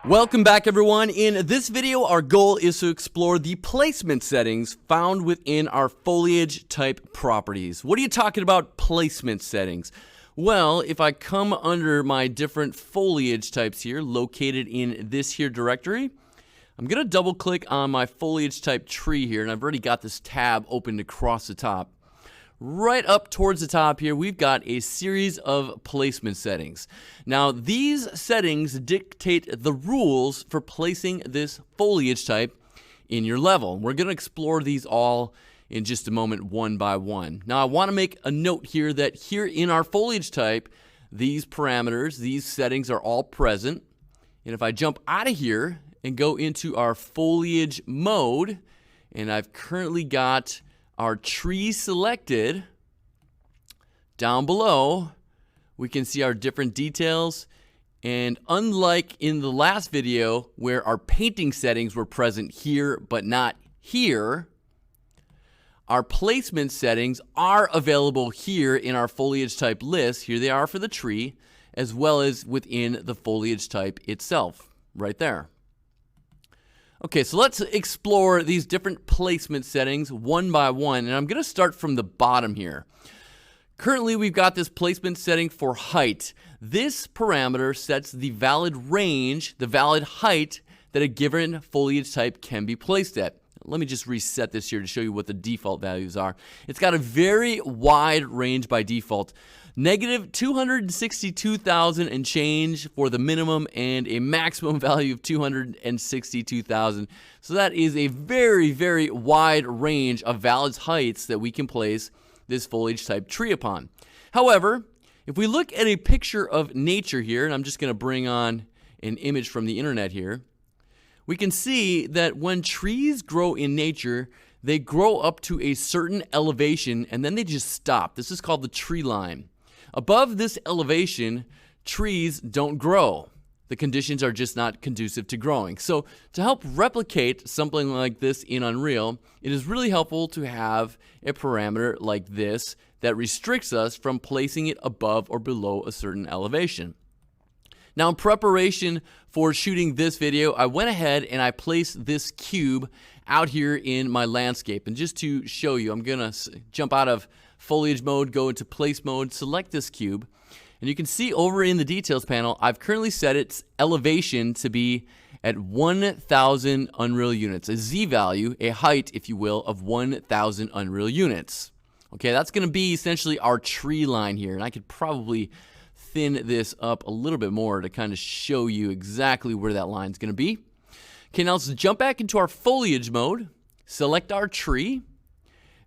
Welcome back, everyone. In this video, our goal is to explore the placement settings found within our foliage type properties. What are you talking about, placement settings? Well, if I come under my different foliage types here, located in this here directory, I'm going to double click on my foliage type tree here, and I've already got this tab opened across the top. Right up towards the top here, we've got a series of placement settings. Now, these settings dictate the rules for placing this foliage type in your level. We're going to explore these all in just a moment, one by one. Now, I want to make a note here that here in our foliage type, these parameters, these settings are all present. And if I jump out of here and go into our foliage mode, and I've currently got our tree selected, down below we can see our different details, and unlike in the last video where our painting settings were present here but not here, our placement settings are available here in our foliage type list. Here they are for the tree, as well as within the foliage type itself right there. Okay, so let's explore these different placement settings one by one, and I'm going to start from the bottom here. Currently, we've got this placement setting for height. This parameter sets the valid range, the valid height that a given foliage type can be placed at. Let me just reset this here to show you what the default values are. It's got a very wide range by default. Negative 262,000 and change for the minimum, and a maximum value of 262,000. So that is a very, very wide range of valid heights that we can place this foliage type tree upon. However, if we look at a picture of nature here, and I'm just going to bring on an image from the internet here, we can see that when trees grow in nature, they grow up to a certain elevation and then they just stop. This is called the tree line. Above this elevation, trees don't grow. The conditions are just not conducive to growing. So to help replicate something like this in Unreal, it is really helpful to have a parameter like this that restricts us from placing it above or below a certain elevation. Now, in preparation for shooting this video, I went ahead and I placed this cube out here in my landscape. And just to show you, I'm going to jump out of foliage mode, go into place mode, select this cube, and you can see over in the details panel, I've currently set its elevation to be at 1,000 Unreal units, a Z value, a height, if you will, of 1,000 Unreal units. Okay, that's going to be essentially our tree line here, and I could probably thin this up a little bit more to kind of show you exactly where that line is going to be. Okay, now let's jump back into our foliage mode, select our tree,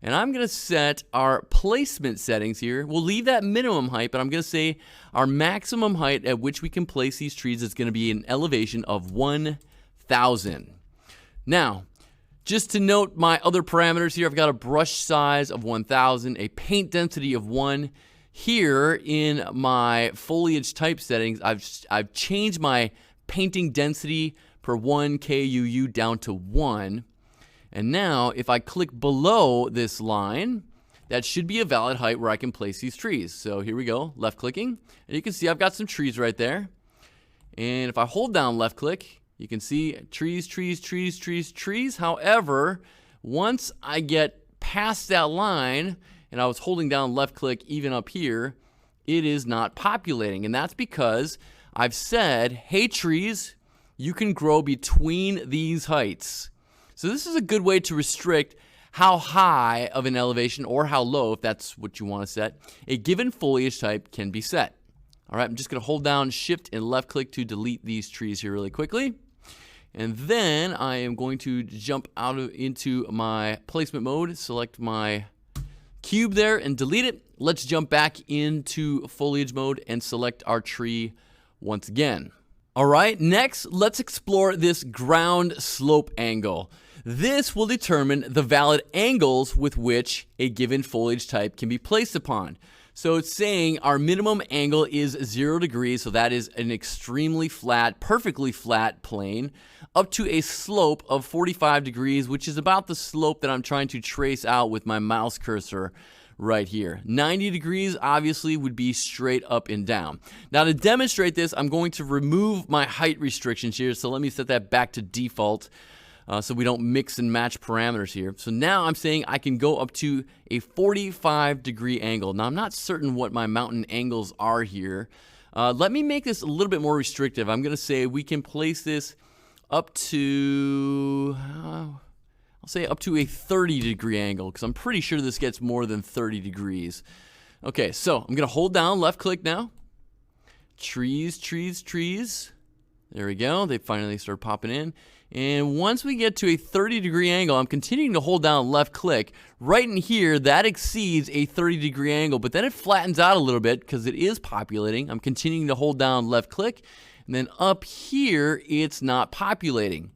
and I'm going to set our placement settings here. We'll leave that minimum height, but I'm going to say our maximum height at which we can place these trees is going to be an elevation of 1,000. Now, just to note my other parameters here, I've got a brush size of 1,000, a paint density of 1. Here in my foliage type settings, I've changed my painting density per 1 KUU down to 1. And now, if I click below this line, that should be a valid height where I can place these trees. So here we go, left clicking, and you can see I've got some trees right there. And if I hold down left click, you can see trees, trees, trees, trees, trees. However, once I get past that line, and I was holding down left click even up here, it is not populating. And that's because I've said, hey trees, you can grow between these heights. So this is a good way to restrict how high of an elevation, or how low, if that's what you want to set, a given foliage type can be set. All right, I'm just going to hold down Shift and left click to delete these trees here really quickly. And then I am going to jump out into my placement mode, select my cube there and delete it. Let's jump back into foliage mode and select our tree once again. All right, next, let's explore this ground slope angle. This will determine the valid angles with which a given foliage type can be placed upon. So it's saying our minimum angle is 0 degrees, so that is an extremely flat, perfectly flat plane, up to a slope of 45 degrees, which is about the slope that I'm trying to trace out with my mouse cursor right here. 90 degrees obviously would be straight up and down. Now to demonstrate this, I'm going to remove my height restrictions here. So let me set that back to default so we don't mix and match parameters here. So now I'm saying I can go up to a 45 degree angle. Now I'm not certain what my mountain angles are here. Let me make this a little bit more restrictive. I'm going to say we can place this up to, I'll say up to a 30 degree angle, because I'm pretty sure this gets more than 30 degrees. Okay, so I'm going to hold down, left click now. Trees, trees, trees. There we go. They finally start popping in. And once we get to a 30 degree angle, I'm continuing to hold down left click. Right in here, that exceeds a 30 degree angle, but then it flattens out a little bit because it is populating. I'm continuing to hold down left click. And then up here, it's not populating.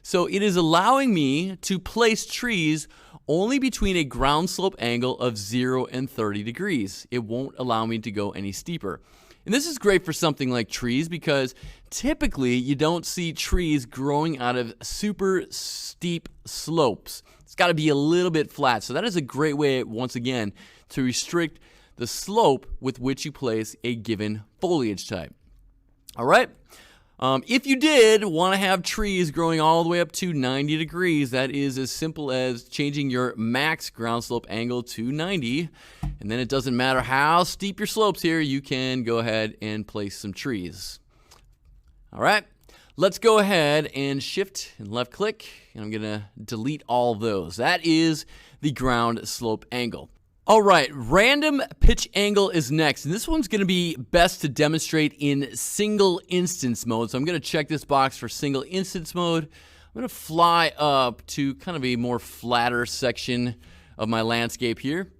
So it is allowing me to place trees only between a ground slope angle of 0 and 30 degrees. It won't allow me to go any steeper. And this is great for something like trees because typically you don't see trees growing out of super steep slopes. It's got to be a little bit flat. So that is a great way, once again, to restrict the slope with which you place a given foliage type. All right. If you did want to have trees growing all the way up to 90 degrees, that is as simple as changing your max ground slope angle to 90. And then it doesn't matter how steep your slopes here, you can go ahead and place some trees. All right, let's go ahead and shift and left click. And I'm going to delete all of those. That is the ground slope angle. All right, random pitch angle is next, and this one's going to be best to demonstrate in single instance mode. So I'm going to check this box for single instance mode. I'm going to fly up to kind of a more flatter section of my landscape here.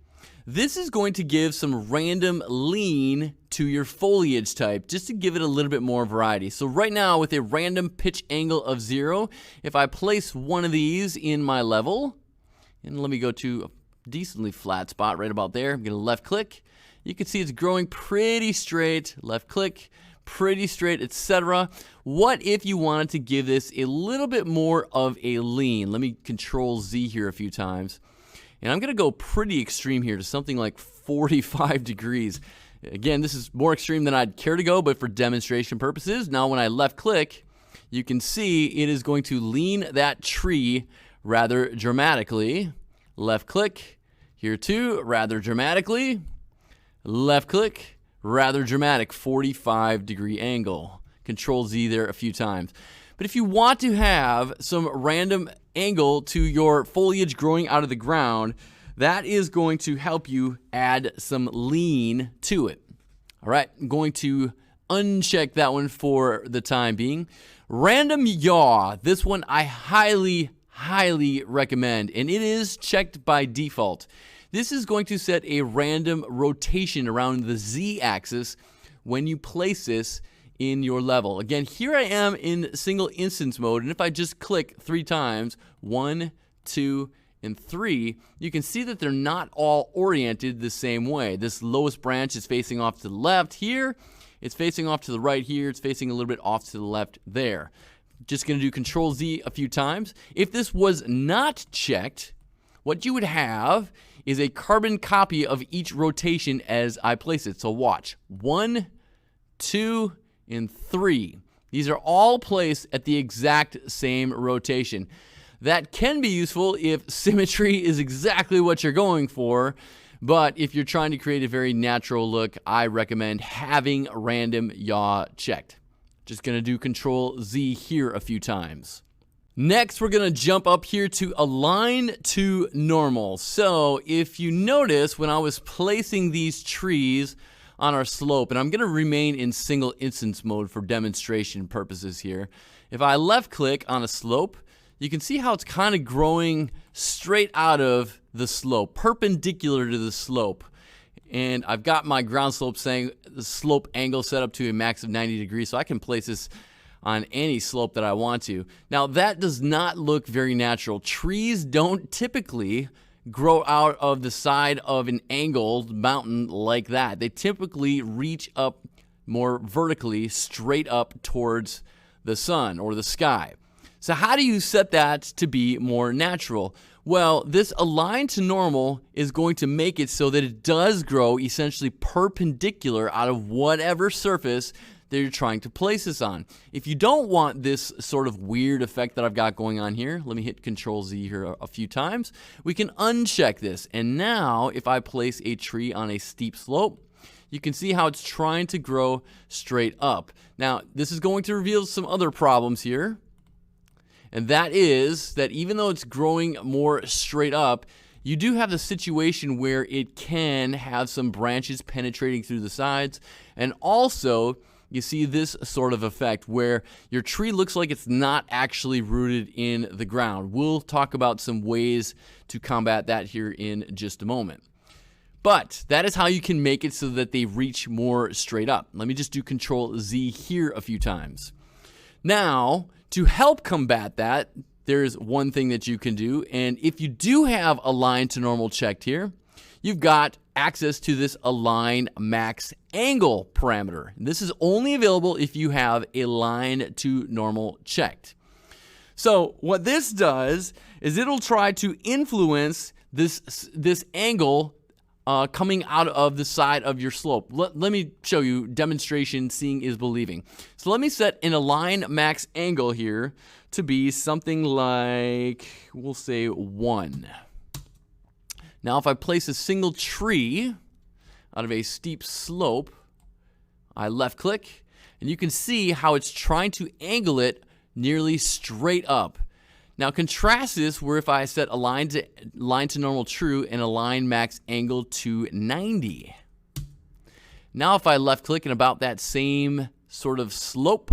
This is going to give some random lean to your foliage type, just to give it a little bit more variety. So right now, with a random pitch angle of 0, if I place one of these in my level, and let me go to decently flat spot right about there. I'm going to left click. You can see it's growing pretty straight. Left click, pretty straight, etc. What if you wanted to give this a little bit more of a lean? Let me control Z here a few times. And I'm going to go pretty extreme here to something like 45 degrees. Again, this is more extreme than I'd care to go, but for demonstration purposes, now when I left click, you can see it is going to lean that tree rather dramatically. Left click. Here too, rather dramatically. Left click, rather dramatic, 45 degree angle. Control Z there a few times. But if you want to have some random angle to your foliage growing out of the ground, that is going to help you add some lean to it. All right, I'm going to uncheck that one for the time being. Random yaw, this one I highly recommend, and it is checked by default. This is going to set a random rotation around the Z-axis when you place this in your level. Again, here I am in single instance mode, and if I just click 3 times, 1, 2, and 3, you can see that they're not all oriented the same way. This lowest branch is facing off to the left here, it's facing off to the right here, it's facing a little bit off to the left there. Just going to do Control Z a few times. If this was not checked, what you would have is a carbon copy of each rotation as I place it. So watch. 1, 2, and 3. These are all placed at the exact same rotation. That can be useful if symmetry is exactly what you're going for, but if you're trying to create a very natural look, I recommend having random yaw checked. Just going to do Control Z here a few times. Next, we're going to jump up here to align to normal. So if you notice, when I was placing these trees on our slope, and I'm going to remain in single instance mode for demonstration purposes here. If I left click on a slope, you can see how it's kind of growing straight out of the slope, perpendicular to the slope. And I've got my ground slope saying the slope angle set up to a max of 90 degrees, so I can place this on any slope that I want to. Now, that does not look very natural. Trees don't typically grow out of the side of an angled mountain like that. They typically reach up more vertically, straight up towards the sun or the sky. So how do you set that to be more natural? Well, this align to normal is going to make it so that it does grow essentially perpendicular out of whatever surface that you're trying to place this on. If you don't want this sort of weird effect that I've got going on here, let me hit Control Z here a few times. We can uncheck this. And now if I place a tree on a steep slope, you can see how it's trying to grow straight up. Now, this is going to reveal some other problems here. And that is that even though it's growing more straight up, you do have the situation where it can have some branches penetrating through the sides. And also, you see this sort of effect where your tree looks like it's not actually rooted in the ground. We'll talk about some ways to combat that here in just a moment. But that is how you can make it so that they reach more straight up. Let me just do Control Z here a few times. Now, to help combat that, there's one thing that you can do. And if you do have align to normal checked here, you've got access to this align max angle parameter. This is only available if you have align to normal checked. So what this does is it'll try to influence this angle coming out of the side of your slope. Let me show you. Demonstration, seeing is believing. So let me set an align max angle here to be something like, we'll say 1. Now if I place a single tree out of a steep slope, I left click, and you can see how it's trying to angle it nearly straight up. Now contrast this where if I set align to normal true and align max angle to 90. Now if I left click and about that same sort of slope,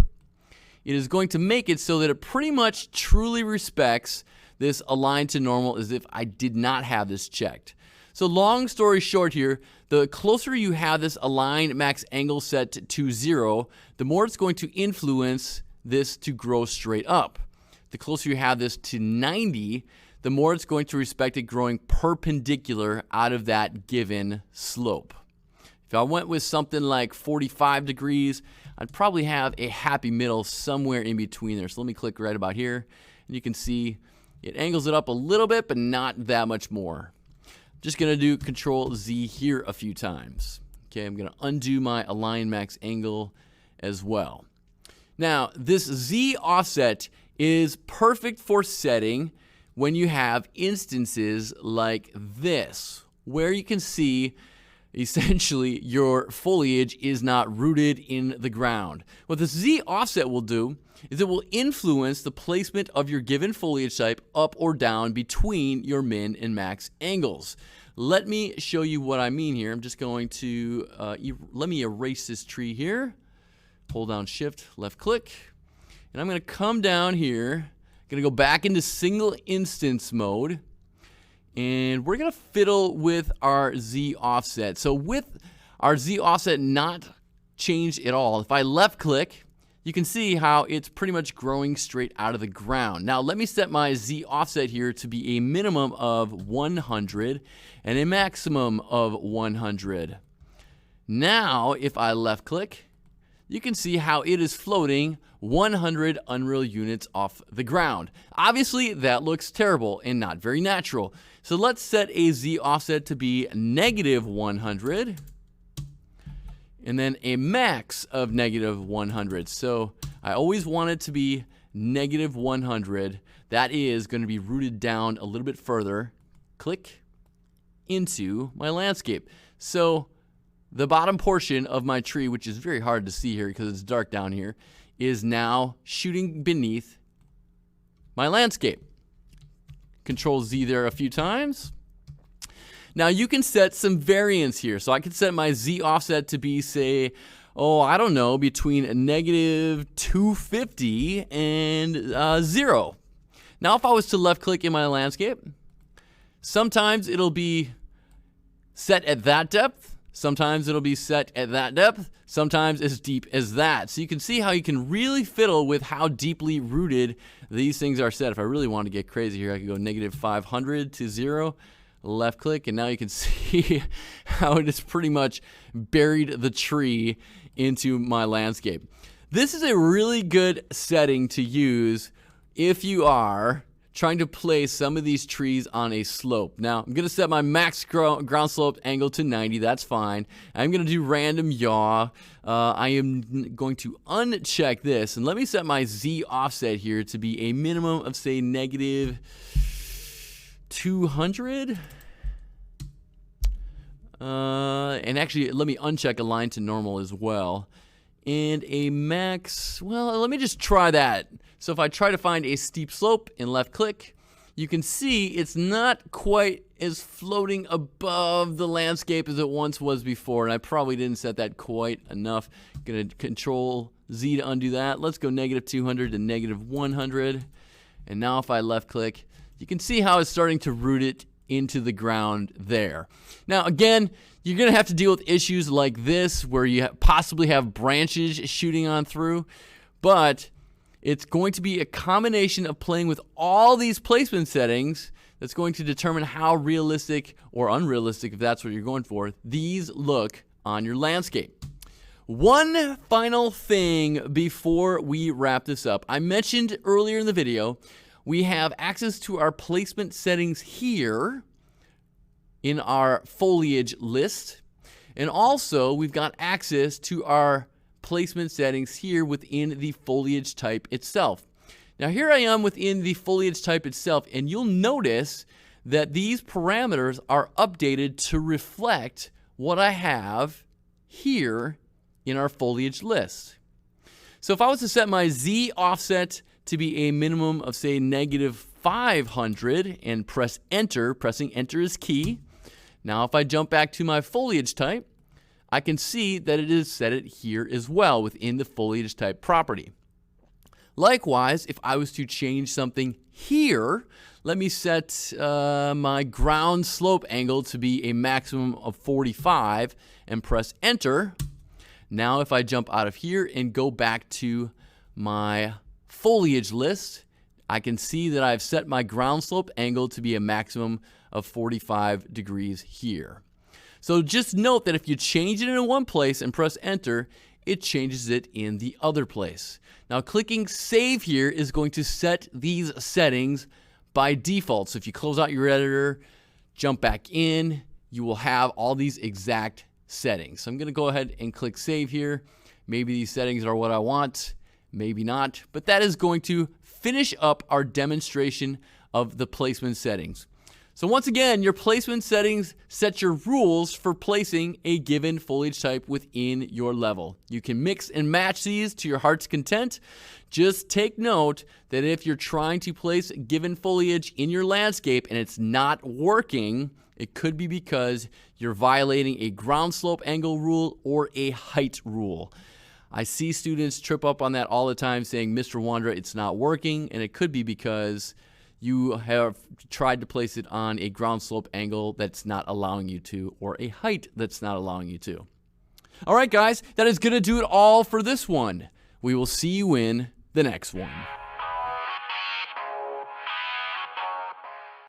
it is going to make it so that it pretty much truly respects this align to normal as if I did not have this checked. So long story short here, the closer you have this align max angle set to 0, the more it's going to influence this to grow straight up. The closer you have this to 90, the more it's going to respect it growing perpendicular out of that given slope. If I went with something like 45 degrees, I'd probably have a happy middle somewhere in between there. So let me click right about here, and you can see it angles it up a little bit, but not that much more. Just gonna do Control Z here a few times. Okay, I'm gonna undo my align max angle as well. Now, this Z offset is perfect for setting when you have instances like this, where you can see essentially your foliage is not rooted in the ground. What the Z offset will do is it will influence the placement of your given foliage type up or down between your min and max angles. Let me show you what I mean here. I'm just going to, let me erase this tree here. Hold down Shift, left click. And I'm going to come down here, going to go back into single instance mode, and we're going to fiddle with our Z offset. So with our Z offset not changed at all, if I left click, you can see how it's pretty much growing straight out of the ground. Now let me set my Z offset here to be a minimum of 100 and a maximum of 100. Now if I left click, you can see how it is floating 100 Unreal units off the ground. Obviously, that looks terrible and not very natural. So let's set a Z offset to be negative 100 and then a max of negative 100. So I always want it to be negative 100. That is going to be rooted down a little bit further. Click into my landscape. So the bottom portion of my tree, which is very hard to see here because it's dark down here, is now shooting beneath my landscape. Control Z there a few times. Now you can set some variance here. So I can set my Z offset to be, say, I don't know, between negative 250 and 0. Now if I was to left click in my landscape, sometimes it'll be set at that depth. Sometimes it'll be set at that depth, sometimes as deep as that. So you can see how you can really fiddle with how deeply rooted these things are set. If I really want to get crazy here, I could go negative 500 to 0, left click, and now you can see how it has pretty much buried the tree into my landscape. This is a really good setting to use if you are trying to place some of these trees on a slope. Now, I'm going to set my max ground slope angle to 90. That's fine. I'm going to do random yaw. I am going to uncheck this, and let me set my Z offset here to be a minimum of, say, negative 200. And actually, let me uncheck align to normal as well. And a max, well, let me just try that. So if I try to find a steep slope and left click, you can see it's not quite as floating above the landscape as it once was before. And I probably didn't set that quite enough. Gonna control Z to undo that. Let's go negative 200 to negative 100. And now if I left click, you can see how it's starting to root it into the ground there. Now again, you're going to have to deal with issues like this where you possibly have branches shooting on through, but it's going to be a combination of playing with all these placement settings that's going to determine how realistic or unrealistic, if that's what you're going for, these look on your landscape. One final thing before we wrap this up. I mentioned earlier in the video, we have access to our placement settings here in our foliage list. And also, we've got access to our placement settings here within the foliage type itself. Now, here I am within the foliage type itself, and you'll notice that these parameters are updated to reflect what I have here in our foliage list. So if I was to set my Z offset to be a minimum of, say, negative 500 and press enter, pressing enter is key. Now, if I jump back to my foliage type, I can see that it is set it here as well within the foliage type property. Likewise, if I was to change something here, let me set my ground slope angle to be a maximum of 45 and press enter. Now, if I jump out of here and go back to my foliage list, I can see that I've set my ground slope angle to be a maximum of 45 degrees here. So just note that if you change it in one place and press enter, it changes it in the other place. Now clicking save here is going to set these settings by default. So if you close out your editor, jump back in, you will have all these exact settings. So I'm going to go ahead and click save here. Maybe these settings are what I want, maybe not, but that is going to finish up our demonstration of the placement settings. So once again, your placement settings set your rules for placing a given foliage type within your level. You can mix and match these to your heart's content. Just take note that if you're trying to place given foliage in your landscape and it's not working, it could be because you're violating a ground slope angle rule or a height rule. I see students trip up on that all the time saying, Mr. Wanderer, it's not working, and it could be because you have tried to place it on a ground slope angle that's not allowing you to, or a height that's not allowing you to. All right, guys, that is going to do it all for this one. We will see you in the next one.